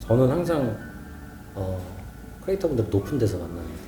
저는 항상 크리에이터분들 높은 데서 만납니다.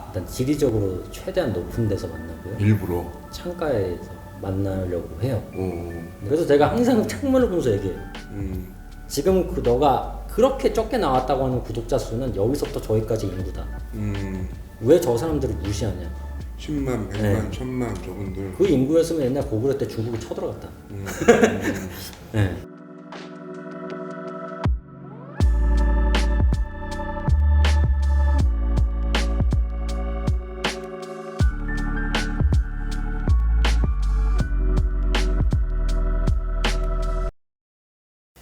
일단 지리적으로 최대한 높은 데서 만나고요. 일부러. 창가에서 만나려고 해요. 오. 그래서 제가 항상 창문을 보면서 얘기해요. 지금 너가 그렇게 적게 나왔다고 하는 구독자 수는 여기서부터 저기까지 인구다. 왜 저 사람들을 무시하냐. 10만, 100만, 네. 1000만 저분들. 그 인구였으면 옛날 고구려 때 중국이 쳐들어갔다. 네.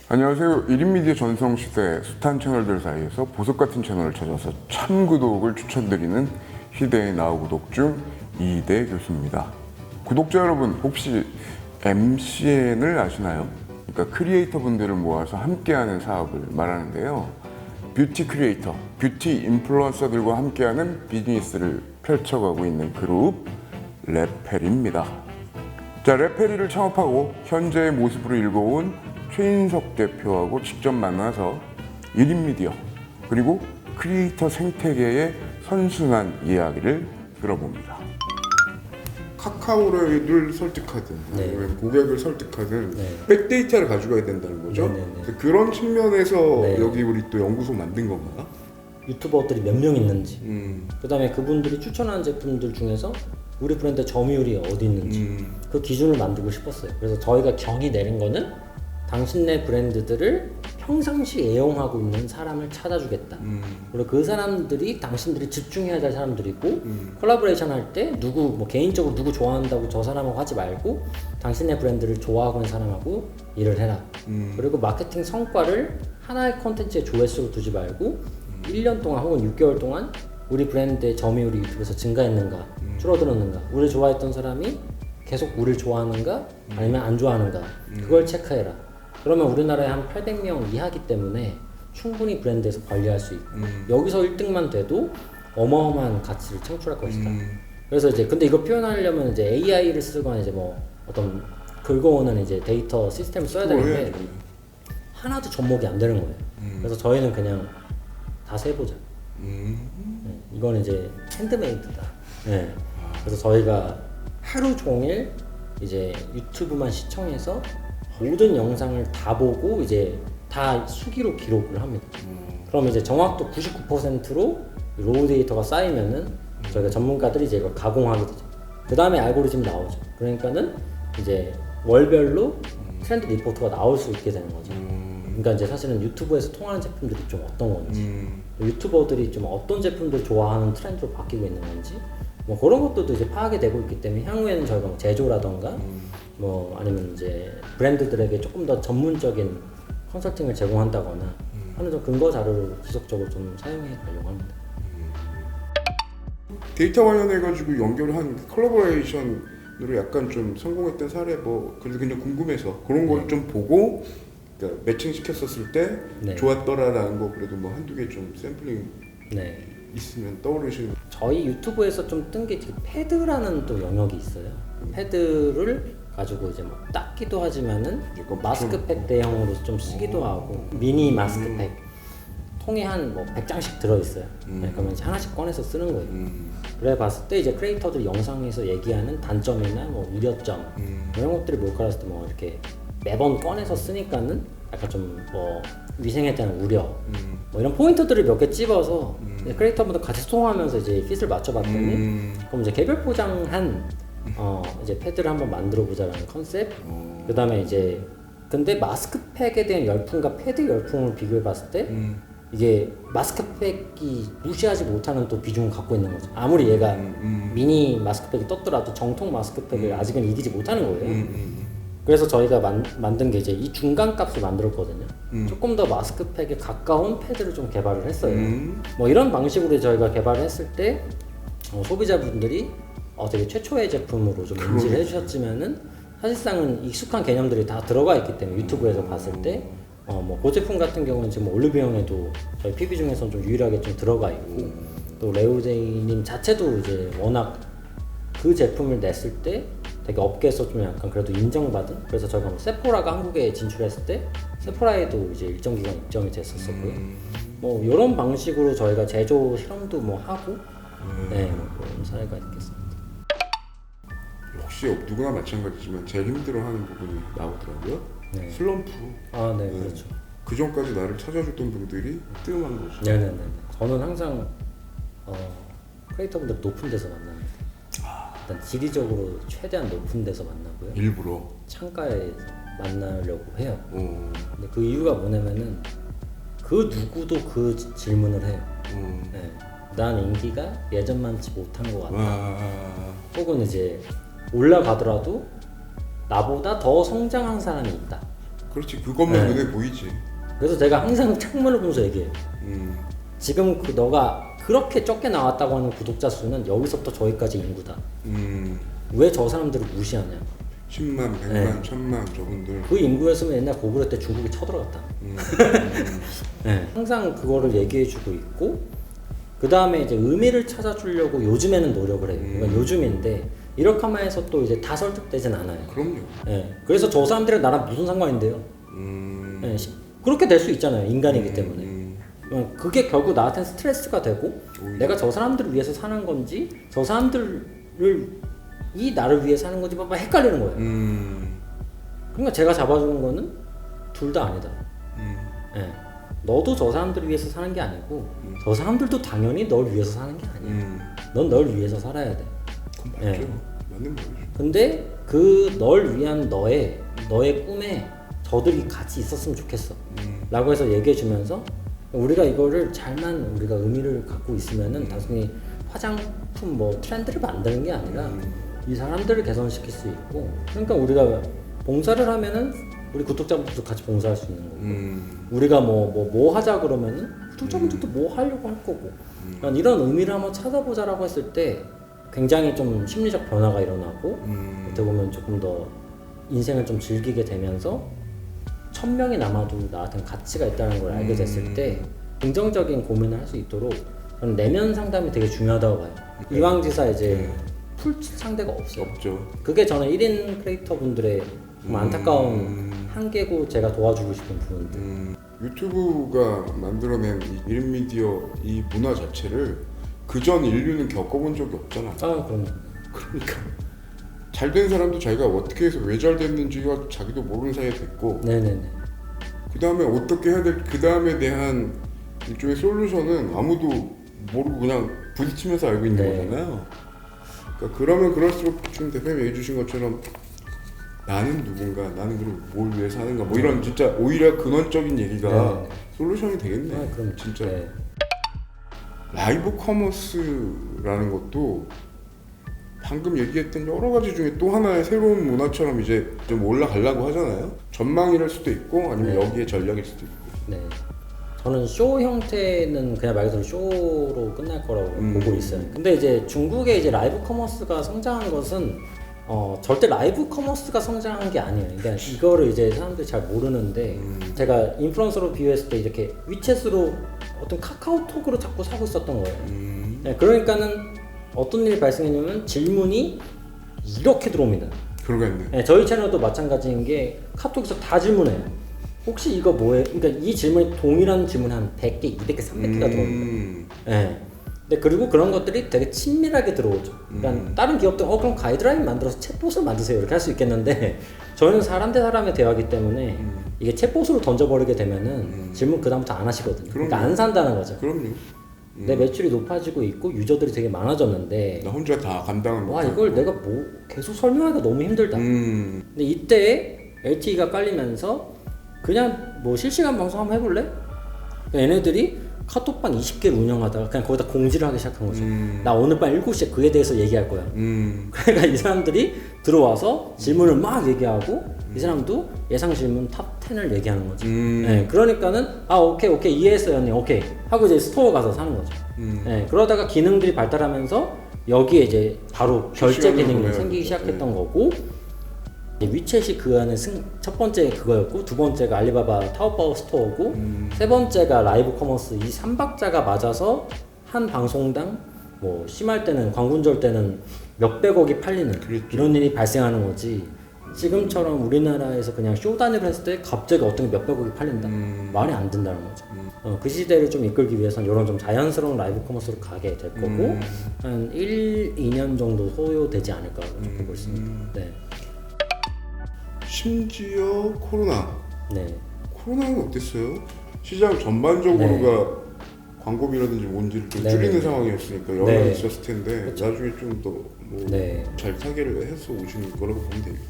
안녕하세요. 1인 미디어 전성 시대 숱한 채널들 사이에서 보석 같은 채널을 찾아서 참구독을 추천드리는 희대의 나우 구독 중 이대 교수입니다. 구독자 여러분, 혹시 MCN을 아시나요? 그러니까 크리에이터 분들을 모아서 함께하는 사업을 말하는데요. 뷰티 크리에이터, 뷰티 인플루언서들과 함께하는 비즈니스를 펼쳐가고 있는 그룹 레페리입니다. 자, 레페리를 창업하고 현재의 모습으로 일궈온 최인석 대표하고 직접 만나서 1인 미디어 그리고 크리에이터 생태계의 선순환 이야기를 들어봅니다. 카카오를 설득하든 네. 아니면 고객을 설득하든 네. 백데이터를 가져가야 된다는 거죠. 네네네. 그래서 그런 측면에서 네. 여기 우리 또 연구소 만든 건가? 유튜버들이 몇 명 있는지, 음. 그 다음에 그분들이 추천하는 제품들 중에서 우리 브랜드 점유율이 어디 있는지 그 기준을 만들고 싶었어요. 그래서 저희가 경이 내린 거는 당신네 브랜드들을 평상시 애용하고 있는 사람을 찾아주겠다. 그리고 그 사람들이 당신들이 집중해야 될 사람들이고 콜라보레이션 할 때 누구 뭐 개인적으로 누구 좋아한다고 저 사람하고 하지 말고 당신네 브랜드를 좋아하고 있는 사람하고 일을 해라. 그리고 마케팅 성과를 하나의 콘텐츠의 조회수로 두지 말고 1년 동안 혹은 6개월 동안 우리 브랜드의 점유율이 유튜브에서 증가했는가 줄어들었는가, 우리를 좋아했던 사람이 계속 우리를 좋아하는가 아니면 안 좋아하는가, 그걸 체크해라. 그러면 우리나라에 한 800명 이하기 때문에 충분히 브랜드에서 관리할 수 있고 여기서 1등만 돼도 어마어마한 가치를 창출할 것이다. 그래서 이제 근데 이거 표현하려면 이제 AI를 쓰거나 이제 뭐 어떤 긁어오는 이제 데이터 시스템을 써야 되는데 하나도 접목이 안 되는 거예요. 그래서 저희는 그냥 다 세보자. 네, 이건 이제 핸드메이드다. 네. 그래서 저희가 하루 종일 이제 유튜브만 시청해서 모든 영상을 다 보고 이제 다 수기로 기록을 합니다. 그럼 이제 정확도 99%로 로우 데이터가 쌓이면은 저희가 전문가들이 이제 이걸 가공하게 되죠. 그 다음에 알고리즘이 나오죠. 그러니까는 이제 월별로 트렌드 리포트가 나올 수 있게 되는 거죠. 그러니까 이제 사실은 유튜브에서 통하는 제품들이 좀 어떤 건지, 유튜버들이 좀 어떤 제품들 좋아하는 트렌드로 바뀌고 있는 건지, 뭐 그런 것들도 이제 파악이 되고 있기 때문에 향후에는 저희가 뭐 제조라던가 뭐 아니면 이제 브랜드들에게 조금 더 전문적인 컨설팅을 제공한다거나 하는 좀 근거 자료를 지속적으로 좀 사용해 가려고 합니다. 데이터 관련해가지고 연결한 콜라보레이션으로 약간 좀 성공했던 사례 뭐 그래도 그냥 궁금해서 그런 걸 좀 보고 그러니까 매칭 시켰었을 때 네. 좋았더라라는 거 그래도 뭐 한두 개 좀 샘플링 네. 있으면 떠오르시는. 저희 유튜브에서 좀 뜬 게 패드라는 또 영역이 있어요. 패드를 가지고 이제 뭐 닦기도 하지만은 약간 마스크팩 대형으로 좀 쓰기도 하고 미니 마스크팩 통에 한 뭐 100장씩 들어있어요. 네, 그러면 이제 하나씩 꺼내서 쓰는 거예요. 그래 봤을 때 이제 크리에이터들 영상에서 얘기하는 단점이나 뭐 우려점 이런 것들이 몰카를 했을 때 뭐 이렇게 매번 꺼내서 쓰니까는 약간 좀 뭐 위생에 대한 우려 뭐 이런 포인트들을 몇 개 찝어서 크리에이터분들 같이 소통하면서 이제 핏을 맞춰봤더니 그럼 이제 개별 포장한 이제 패드를 한번 만들어 보자라는 컨셉. 그 다음에 이제 근데 마스크팩에 대한 열풍과 패드 열풍을 비교해 봤을 때 이게 마스크팩이 무시하지 못하는 또 비중을 갖고 있는 거죠. 아무리 얘가 미니 마스크팩이 떴더라도 정통 마스크팩을 아직은 이기지 못하는 거예요. 그래서 저희가 만든 게 이제 이 중간 값을 만들었거든요. 조금 더 마스크팩에 가까운 패드를 좀 개발을 했어요. 뭐 이런 방식으로 저희가 개발을 했을 때 소비자분들이 되게 최초의 제품으로 좀 인지를 해주셨지만은 사실상은 익숙한 개념들이 다 들어가 있기 때문에 유튜브에서 봤을 때 뭐 그 제품 같은 경우는 지금 올리브영에도 저희 PB 중에서는 좀 유일하게 좀 들어가 있고 또 레오제이님 자체도 이제 워낙 그 제품을 냈을 때 되게 업계에서 좀 약간 그래도 인정받은, 그래서 저희가 뭐 세포라가 한국에 진출했을 때 세포라에도 이제 일정 기간 입점이 됐었었고요. 뭐 이런 방식으로 저희가 제조 실험도 뭐 하고 네, 뭐 그런 사례가 있겠습니다. 역시 누구나 마찬가지지만 제일 힘들어하는 부분이 나오더라고요. 네. 슬럼프. 아, 네, 그렇죠. 그 전까지 나를 찾아줬던 분들이 뜸한 거죠. 네네네. 저는 항상 크리에이터분들 높은 데서 만납니다. 일단 지리적으로 최대한 높은 데서 만나고요. 일부러. 창가에 만나려고 해요. 어. 근데 그 이유가 뭐냐면은 그 누구도 그 질문을 해요. 네. 난 인기가 예전만치 못한 것 같다. 와. 혹은 이제 올라가더라도 나보다 더 성장한 사람이 있다. 그렇지, 그것만 네. 눈에 보이지. 그래서 제가 항상 창문을 보면서 얘기해요. 지금 너가 그렇게 적게 나왔다고 하는 구독자 수는 여기서부터 저기까지 인구다. 왜 저 사람들을 무시하냐? 10만, 100만, 네. 1000만 저분들. 그 인구였으면 옛날 고구려 때 중국이 쳐들어갔다. 네. 항상 그거를 얘기해주고 있고, 그 다음에 이제 의미를 찾아주려고 요즘에는 노력을 해요. 그러니까 요즘인데 이렇게 하면 해서 또 이제 다 설득되진 않아요. 그럼요. 네. 그래서 저 사람들이 나랑 무슨 상관인데요? 네. 그렇게 될 수 있잖아요. 인간이기 때문에. 그게 결국 나한테는 스트레스가 되고 오히려. 내가 저 사람들을 위해서 사는 건지 저 사람들을 이 나를 위해 사는 건지 막 헷갈리는 거예요. 그러니까 제가 잡아주는 거는 둘 다 아니다. 네. 너도 저 사람들을 위해서 사는 게 아니고 저 사람들도 당연히 널 위해서 사는 게 아니야. 넌 널 위해서 살아야 돼. 그건 맞죠. 네. 맞는 말이죠. 근데 그 널 위한 너의 꿈에 저들이 같이 있었으면 좋겠어. 라고 해서 얘기해 주면서 우리가 이거를 잘만 우리가 의미를 갖고 있으면은 단순히 화장품 뭐 트렌드를 만드는 게 아니라 이 사람들을 개선시킬 수 있고, 그러니까 우리가 봉사를 하면은 우리 구독자분들도 같이 봉사할 수 있는 거고, 우리가 뭐 하자 그러면은 구독자분들도 뭐 하려고 할 거고, 그러니까 이런 의미를 한번 찾아보자라고 했을 때 굉장히 좀 심리적 변화가 일어나고 어떻게 보면 조금 더 인생을 좀 즐기게 되면서 1000명이 남아도 나한테는 가치가 있다는 걸 알게 됐을 때 긍정적인 고민을 할 수 있도록 저는 내면 상담이 되게 중요하다고 봐요. 이왕지사 이제 풀 상대가 없어요. 없죠. 그게 저는 1인 크리에이터 분들의 좀 안타까운 한계고 제가 도와주고 싶은 부분들. 유튜브가 만들어낸 이 1인 미디어 이 문화 자체를 그전 인류는 겪어본 적이 없잖아. 아, 그럼. 그러니까 잘 된 사람도 자기가 어떻게 해서 왜 잘 됐는지가 자기도 모르는 사이에 됐고, 네네네. 그 다음에 어떻게 해야 될 그 다음에 대한 일종의 솔루션은 아무도 모르고 그냥 부딪히면서 알고 있는 네. 거잖아요. 그러니까 그러면 그럴수록 지금 대표님 얘기해 주신 것처럼 나는 누군가, 나는 그럼 뭘 위해 사는가, 뭐 이런 진짜 오히려 근원적인 얘기가 네. 솔루션이 되겠네. 아, 그럼 진짜. 네. 라이브 커머스라는 것도 방금 얘기했던 여러 가지 중에 또 하나의 새로운 문화처럼 이제 좀 올라가려고 하잖아요. 전망이랄 수도 있고 아니면 네. 여기에 전략일 수도 있고. 네. 저는 쇼 형태는 그냥 말 그대로 쇼로 끝날 거라고 보고 있어요. 근데 이제 중국의 이제 라이브 커머스가 성장한 것은 절대 라이브 커머스가 성장한 게 아니에요. 그러니까 이거를 이제 사람들이 잘 모르는데 제가 인플루언서로 비유했을 때 이렇게 위챗으로 어떤 카카오톡으로 자꾸 사고 있었던 거예요. 네, 그러니까는 어떤 일이 발생했냐면 질문이 이렇게 들어옵니다. 그러겠네. 네, 저희 채널도 마찬가지인 게 카톡에서 다 질문해요. 혹시 이거 뭐예요? 그러니까 이 질문이 동일한 질문이 한 100개, 200개, 300개가 들어옵니다. 네. 근데 그리고 그런 것들이 되게 친밀하게 들어오죠. 그러니까 다른 기업들은 그럼 가이드라인 만들어서 챗봇을 만드세요 이렇게 할 수 있겠는데 저희는 사람 대 사람의 대화이기 때문에 이게 챗봇으로 던져버리게 되면은 질문 그다음부터 안 하시거든요. 그러니까 안 산다는 거죠. 그럼요. 내 매출이 높아지고 있고 유저들이 되게 많아졌는데 나 혼자 다 감당을 와 못하고. 이걸 내가 뭐 계속 설명하기가 너무 힘들다. 근데 이때 LTE가 깔리면서 그냥 뭐 실시간 방송 한번 해볼래? 그러니까 얘네들이 카톡방 20개를 운영하다가 그냥 거기다 공지를 하기 시작한 거죠. 나 오늘 밤 7시에 그에 대해서 얘기할 거야. 그러니까 이 사람들이 들어와서 질문을 막 얘기하고 이 사람도 예상 질문 탑 10을 얘기하는 거죠. 네, 그러니까는 오케이 이해했어요 언니 오케이 하고 이제 스토어 가서 사는 거죠. 네, 그러다가 기능들이 발달하면서 여기에 이제 바로 결제 기능이 생기기 시작했던 거고 위챗이 그 안에 첫 번째 그거였고 두 번째가 알리바바 타오바오 스토어고 세 번째가 라이브 커머스. 이 3박자가 맞아서 한 방송당 뭐 심할 때는 광군절 때는 몇백억이 팔리는 그랬죠. 이런 일이 발생하는 거지. 지금처럼 우리나라에서 그냥 쇼 단위로 했을 때 갑자기 어떤 게 몇백억이 팔린다. 말이 안 된다는 거죠. 그 시대를 좀 이끌기 위해서는 이런 좀 자연스러운 라이브 커머스로 가게 될 거고 한 1, 2년 정도 소요되지 않을까 좀 보고 있습니다. 네. 심지어 코로나. 네. 코로나는 어땠어요? 시장 전반적으로가 광고비라든지 뭔지를 좀 네. 줄이는 네. 상황이었으니까 영향이 네. 있었을 텐데 그쵸. 나중에 좀 더 뭐 네. 잘 타개를 해서 오시는 거라고 보면 될까?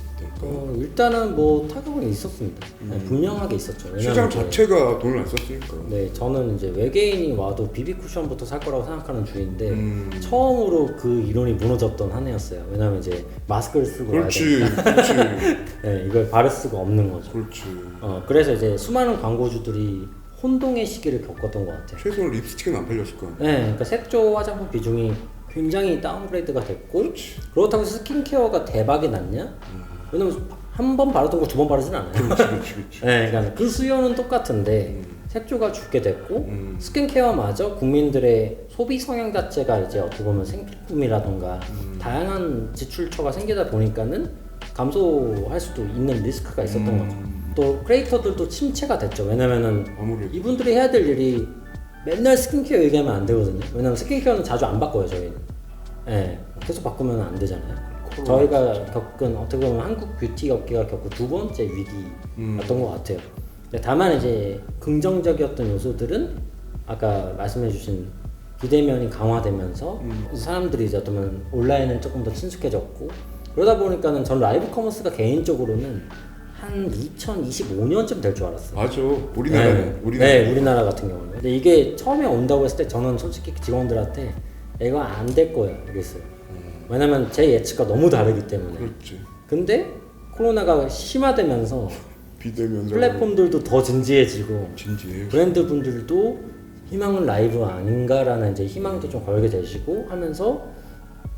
일단은 뭐 타격은 있었습니다. 네, 분명하게 있었죠. 왜냐면 시장 이제 자체가 돈을 안 썼으니까. 네, 저는 이제 외계인이 와도 비비 쿠션부터 살 거라고 생각하는 주의인데 처음으로 그 이론이 무너졌던 한 해였어요. 왜냐면 이제 마스크를 쓰고 와야 그렇지, 되니까. 그렇지, 네, 이걸 바를 수가 없는 거죠. 그렇지. 그래서 이제 수많은 광고주들이 혼동의 시기를 겪었던 것 같아요. 최소한 립스틱은 안 팔렸을 거 아니야. 네, 그러니까 색조 화장품 비중이 굉장히 다운그레이드가 됐고 그렇다고 해서 스킨케어가 대박이 났냐? 왜냐면 한 번 바르던 거 두 번 바르진 않아요. 그렇지. 네, 그러니까 그 수요는 똑같은데 색조가 죽게 됐고 스킨케어마저 국민들의 소비 성향 자체가 이제 어떻게 보면 생필품이라던가 다양한 지출처가 생기다 보니까는 감소할 수도 있는 리스크가 있었던 거죠. 또 크리에이터들도 침체가 됐죠. 왜냐면은 아무래도. 이분들이 해야 될 일이 맨날 스킨케어 얘기하면 안 되거든요. 왜냐면 스킨케어는 자주 안 바꿔요, 저희는. 예, 계속 바꾸면 안 되잖아요. 저희가 겪은 어떻게 보면 한국 뷰티 업계가 겪은 두 번째 위기였던 것 같아요. 근데 다만 이제 긍정적이었던 요소들은 아까 말씀해주신 비대면이 강화되면서 사람들이 이제 어쩌면 온라인은 조금 더 친숙해졌고 그러다 보니까는 전 라이브 커머스가 개인적으로는 한 2025년쯤 될 줄 알았어요. 맞아. 우리나라는. 네, 우리나라 같은 경우는. 근데 이게 처음에 온다고 했을 때 저는 솔직히 직원들한테 이거 안 될 거예요, 이랬어요. 왜냐면 제 예측과 너무 다르기 때문에. 그렇지. 근데 코로나가 심화되면서 비대면 플랫폼들도 더 진지해지고 진지해. 브랜드 분들도 희망은 라이브 아닌가라는 이제 희망도 좀 걸게 되시고 하면서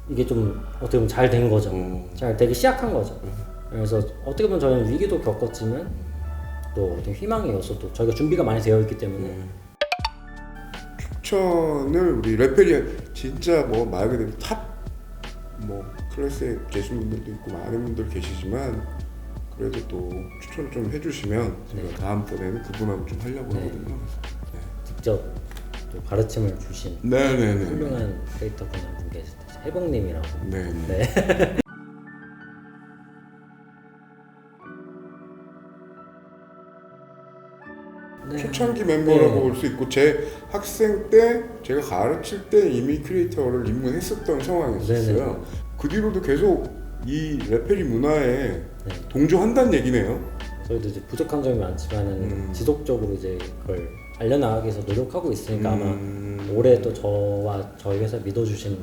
이게 좀 어떻게 보면 잘 된 거죠. 잘 되기 시작한 거죠. 그래서 어떻게 보면 저희는 위기도 겪었지만 또 어떤 희망의 요소도 저희가 준비가 많이 되어 있기 때문에 추천을 우리 레페리아 진짜 뭐 말 그대로 탑 뭐 클래스에 계신 분들도 있고 많은 분들 계시지만 그래도 또 추천을 좀 해주시면 제가 다음번에는 그분하고 좀 하려고 하거든요. 그래서. 직접 또 가르침을 주신 네네네. 훌륭한 크리에이터분 한 분 계실 때 해봉님이라고. 네네. 네. 네. 초창기 멤버라고 네. 볼 수 있고 제 학생 때 제가 가르칠 때 이미 크리에이터를 입문했었던 상황이었어요. 네네. 그 뒤로도 계속 이 레페리 문화에 네. 동조한다는 얘기네요. 저희도 이제 부족한 점이 많지만은 지속적으로 이제 그걸 알려나가기 위해서 노력하고 있으니까 아마 올해 또 저와 저희 회사 믿어주신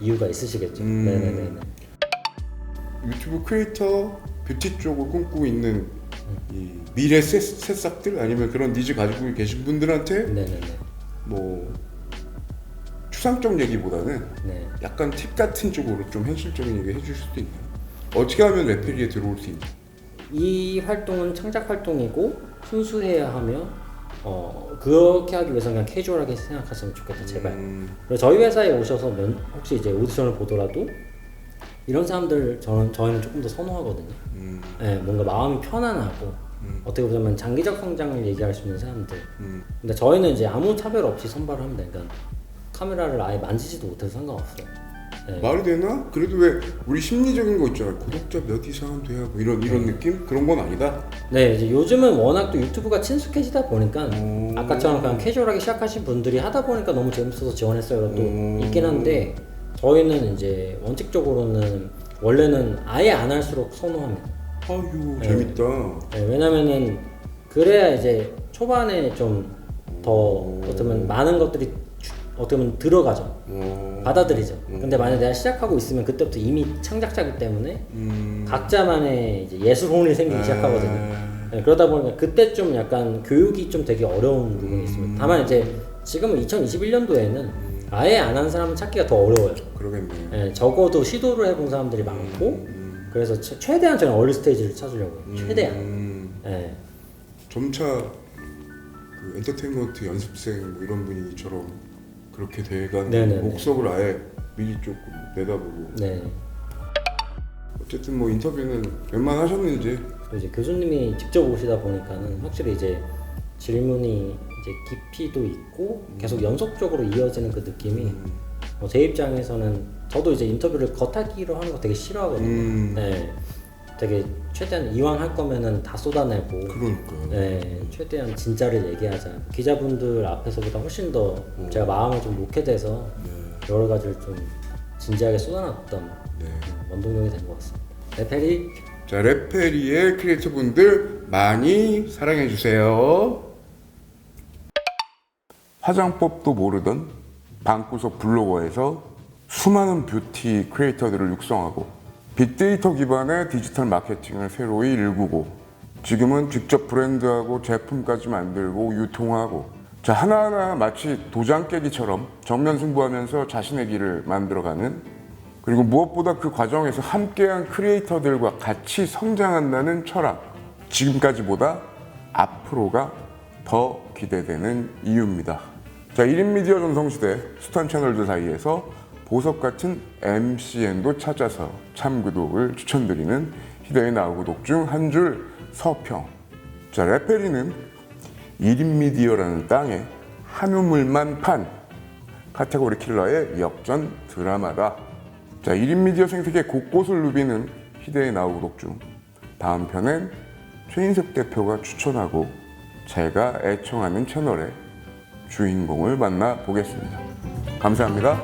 이유가 있으시겠죠. 네네네. 유튜브 크리에이터 뷰티 쪽을 꿈꾸고 있는 이 미래 새싹들 아니면 그런 니즈 가지고 계신 분들한테 네네네. 뭐 추상적 얘기보다는 네. 약간 팁 같은 쪽으로 좀 현실적인 얘기 해주실 수도 있나요? 어떻게 하면 레페리에 들어올 수 있나요? 이 활동은 창작 활동이고 순수해야 하며 그렇게 하기 위해서는 그냥 캐주얼하게 생각하시면 좋겠다 제발. 그리고 저희 회사에 오셔서 혹시 이제 오디션을 보더라도 이런 사람들 저희는 조금 더 선호하거든요. 네, 뭔가 마음이 편안하고 어떻게 보면 장기적 성장을 얘기할 수 있는 사람들. 근데 저희는 이제 아무 차별 없이 선발을 하면 되니까 카메라를 아예 만지지도 못해도 상관없어요. 네. 말이 되나? 그래도 왜 우리 심리적인 거 있잖아요. 구독자 몇 이상은 돼야 뭐 이런 느낌? 그런 건 아니다. 네, 이제 요즘은 워낙 또 유튜브가 친숙해지다 보니까 아까처럼 그냥 캐주얼하게 시작하신 분들이 하다 보니까 너무 재밌어서 지원했어요. 또 있긴 한데 저희는 이제 원칙적으로는 원래는 아예 안 할수록 선호합니다. 아유 네. 재밌다. 네, 왜냐면은 그래야 이제 초반에 좀 더 어쩌면 많은 것들이 어떻게 보면 들어가죠. 받아들이죠. 근데 만약 내가 시작하고 있으면 그때부터 이미 창작자기 때문에 각자만의 이제 예술혼이 생기기 시작하거든요. 네, 그러다 보니까 그때 좀 약간 교육이 좀 되게 어려운 부분이 있습니다. 다만 이제 지금은 2021년도에는 아예 안 한 사람을 찾기가 더 어려워요. 그러겠네. 네, 적어도 시도를 해본 사람들이 많고 그래서 최대한 저는 얼리 스테이지를 찾으려고요. 최대한. 네. 점차 그 엔터테인먼트 연습생 뭐 이런 분이처럼 그렇게 돼가는 네네네. 목석을 아예 미리 조금 내다보고 네. 어쨌든 뭐 인터뷰는 웬만하셨는지. 또 이제 교수님이 직접 오시다 보니까는 확실히 이제 질문이 이제 깊이도 있고 계속 연속적으로 이어지는 그 느낌이 제 입장에서는 저도 이제 인터뷰를 겉핥기로 하는 거 되게 싫어하거든요. 네, 되게 최대한 이왕 할 거면은 다 쏟아내고. 그러니까요. 네, 최대한 진짜를 얘기하자. 기자분들 앞에서보다 훨씬 더 제가 마음을 좀 놓게 돼서 여러 가지를 좀 진지하게 쏟아놨던 원동력이 된 것 같습니다. 레페리. 자, 레페리의 크리에이터 분들 많이 사랑해 주세요. 화장법도 모르던 방구석 블로거에서 수많은 뷰티 크리에이터들을 육성하고 빅데이터 기반의 디지털 마케팅을 새로이 일구고 지금은 직접 브랜드하고 제품까지 만들고 유통하고 자 하나하나 마치 도장 깨기처럼 정면 승부하면서 자신의 길을 만들어가는 그리고 무엇보다 그 과정에서 함께한 크리에이터들과 같이 성장한다는 철학 지금까지보다 앞으로가 더 기대되는 이유입니다. 자 1인 미디어 전성시대 숱한 채널들 사이에서 보석 같은 MCN도 찾아서 참구독을 추천드리는 희대의 나우구독 중 한 줄 서평. 자 레페리는 1인 미디어라는 땅에 한 우물만 판 카테고리 킬러의 역전 드라마다. 자 1인 미디어 생태계 곳곳을 누비는 희대의 나우구독 중 다음 편엔 최인석 대표가 추천하고 제가 애청하는 채널의 주인공을 만나 보겠습니다. 감사합니다.